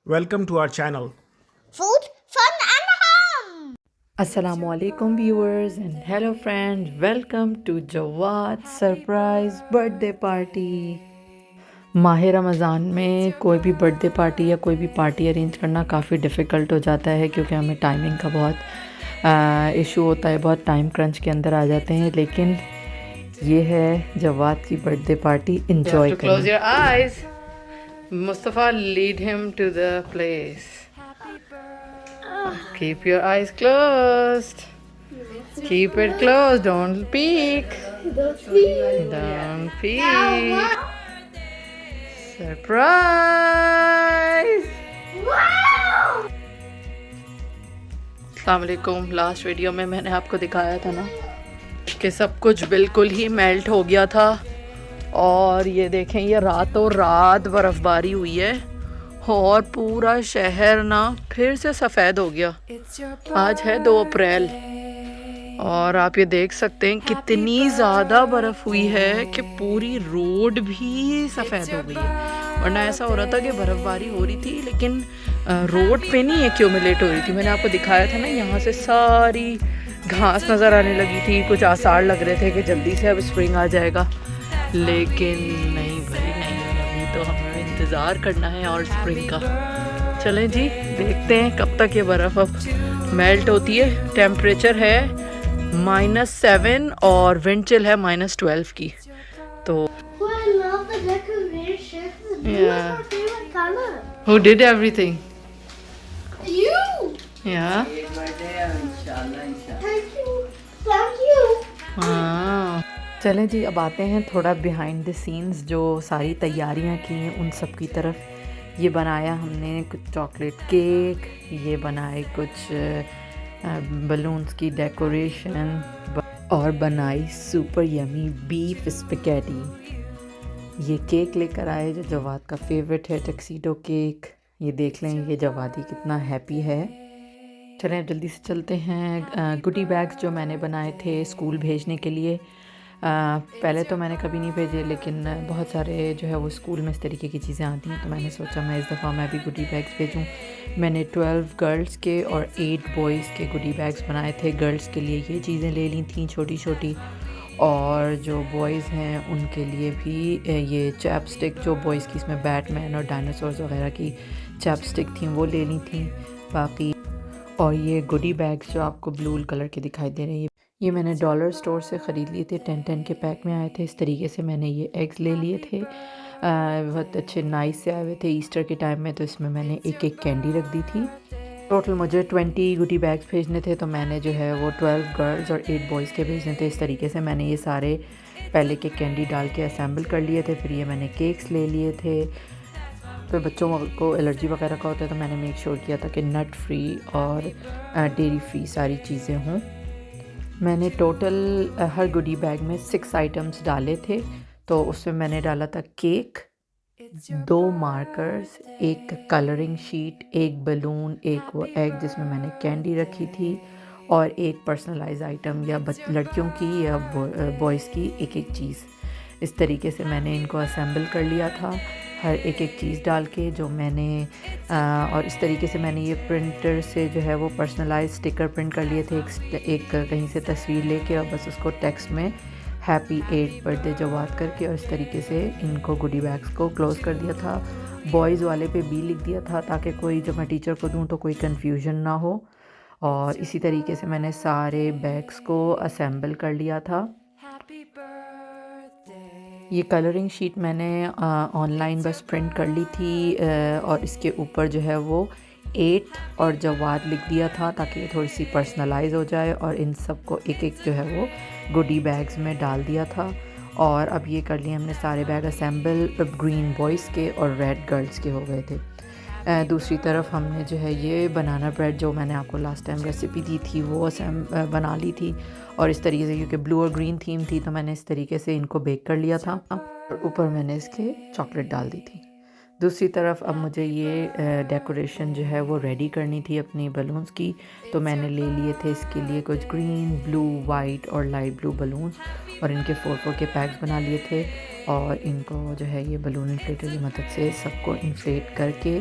Welcome to our channel. Food, fun and home. Assalamu alaikum viewers and hello friends, welcome to Jawad surprise birthday party. माह रमज़ान में कोई भी birthday party या कोई भी party arrange करना काफ़ी डिफ़िकल्ट हो जाता है क्योंकि हमें टाइमिंग का बहुत इशू होता है, बहुत टाइम क्रंच के अंदर आ जाते हैं, लेकिन ये है जवाद की बर्थडे पार्टी एंजॉय करना। Close your eyes, Mustafa lead him to the place. Keep your eyes closed. Keep it closed. Don't peek. Don't peek. Surprise! अस्सलामुअलैकुम। लास्ट वीडियो में मैंने आपको दिखाया था ना कि सब कुछ बिल्कुल ही मेल्ट हो गया था, और ये देखें, ये रातों रात बर्फ़बारी हुई है और पूरा शहर ना फिर से सफ़ेद हो गया। आज है 2 अप्रैल और आप ये देख सकते हैं कितनी ज़्यादा बर्फ़ हुई है कि पूरी रोड भी सफ़ेद हो गई है। वरना ऐसा हो रहा था कि बर्फ़बारी हो रही थी लेकिन रोड पे नहीं एक्यूमुलेट हो रही थी। मैंने आपको दिखाया था ना, यहाँ से सारी घास नज़र आने लगी थी, कुछ आसार लग रहे थे कि जल्दी से अब स्प्रिंग आ जाएगा, लेकिन नहीं भाई नहीं, अभी तो हमें इंतज़ार करना है और स्प्रिंग का। चलें जी, देखते हैं कब तक ये बर्फ़ अब मेल्ट होती है। टेम्परेचर है -7 और विंड चिल है -12 की। तो Oh, I love the decorations. Blue is Yeah. my favorite color. who did everything? You. Yeah. Thank you. Thank you. हाँ, चलें जी, अब आते हैं थोड़ा बिहाइंड द सीन्स, जो सारी तैयारियां की हैं उन सब की तरफ। ये बनाया हमने कुछ चॉकलेट केक, ये बनाए कुछ बलून्स की डेकोरेशन, और बनाई सुपर यमी बीफ स्पैगेटी। ये केक लेकर आए जो जवाद का फेवरेट है, टक्सीडो केक। ये देख लें, ये जवादी कितना हैप्पी है। चलें अब जल्दी से चलते हैं। गुडी बैग्स जो मैंने बनाए थे स्कूल भेजने के लिए, पहले तो मैंने कभी नहीं भेजे, लेकिन बहुत सारे जो है वो स्कूल में इस तरीके की चीज़ें आती हैं, तो मैंने सोचा मैं इस दफ़ा मैं भी गुडी बैग्स भेजूं। मैंने 12 गर्ल्स के और 8 बॉयज़ के गुडी बैग्स बनाए थे। गर्ल्स के लिए ये चीज़ें ले ली थी छोटी छोटी, और जो बॉयज़ हैं उनके लिए भी ये चैपस्टिक, जो बॉयज़ की इसमें बैटमैन और डायनासोर्स वगैरह की चैपस्टिक थी वो ले ली थी बाकी। और ये गुडी बैग्स जो आपको ब्लू कलर के दिखाई दे रहे हैं, ये मैंने डॉलर स्टोर से ख़रीद लिए थे, 10 के पैक में आए थे। इस तरीके से मैंने ये एग्स ले लिए थे, बहुत अच्छे नाइस से आए हुए थे ईस्टर के टाइम में, तो इसमें मैंने एक एक कैंडी रख दी थी। टोटल मुझे 20 गुडी बैग्स भेजने थे, तो मैंने जो है वो 12 गर्ल्स और 8 बॉयज़ के भेजने थे। इस तरीके से मैंने ये सारे पहले के कैंडी डाल के असेंबल कर लिए थे। फिर ये मैंने केक्स ले लिए थे। तो बच्चों को एलर्जी वगैरह का होता है, तो मैंने मेक श्योर किया था कि नट फ्री और डेयरी फ्री सारी चीज़ें हों। मैंने टोटल हर गुडी बैग में 6 आइटम्स डाले थे। तो उसमें मैंने डाला था केक, 2 मार्कर्स, एक कलरिंग शीट, एक बलून, एक वो एग जिसमें मैंने कैंडी रखी थी, और एक पर्सनलाइज आइटम या लड़कियों की या बॉयज़ की एक एक चीज़। इस तरीके से मैंने इनको असेंबल कर लिया था, हर एक एक चीज़ डाल के जो मैंने और इस तरीके से मैंने ये प्रिंटर से जो है वो पर्सनलाइज स्टिकर प्रिंट कर लिए थे, एक कहीं से तस्वीर लेके, और बस उसको टेक्स्ट में हैप्पी 8th बर्थडे जवाद करके, और इस तरीके से इनको गुडी बैग्स को क्लोज़ कर दिया था। बॉयज़ वाले पे बी लिख दिया था ताकि कोई, जब मैं टीचर को दूँ तो कोई कन्फ्यूजन ना हो। और इसी तरीके से मैंने सारे बैग्स को असेंबल कर लिया था। ये कलरिंग शीट मैंने ऑनलाइन बस प्रिंट कर ली थी, और इसके ऊपर जो है वो 8 और जवाद लिख दिया था ताकि ये थोड़ी सी पर्सनलाइज हो जाए, और इन सब को एक एक जो है वो गुडी बैग्स में डाल दिया था। और अब ये कर लिए हमने सारे बैग असेंबल। ग्रीन बॉयज़ के और रेड गर्ल्स के हो गए थे। दूसरी तरफ हमने जो है ये बनाना ब्रेड, जो मैंने आपको लास्ट टाइम रेसिपी दी थी, वो बना ली थी। और इस तरीके से, क्योंकि ब्लू और ग्रीन थीम थी, तो मैंने इस तरीके से इनको बेक कर लिया था, और ऊपर मैंने इसके चॉकलेट डाल दी थी। दूसरी तरफ अब मुझे ये डेकोरेशन जो है वो रेडी करनी थी अपनी बलून्स की, तो मैंने ले लिए थे इसके लिए कुछ ग्रीन, ब्लू, वाइट और लाइट ब्लू बलून्स, और इनके 4 के पैक्स बना लिए थे। और इनको जो है ये बलून इन्फ्लेटर की मदद से सबको इन्फ्लेट करके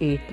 8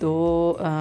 2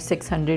600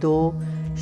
2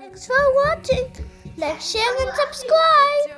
Thanks for watching. Like, share and subscribe.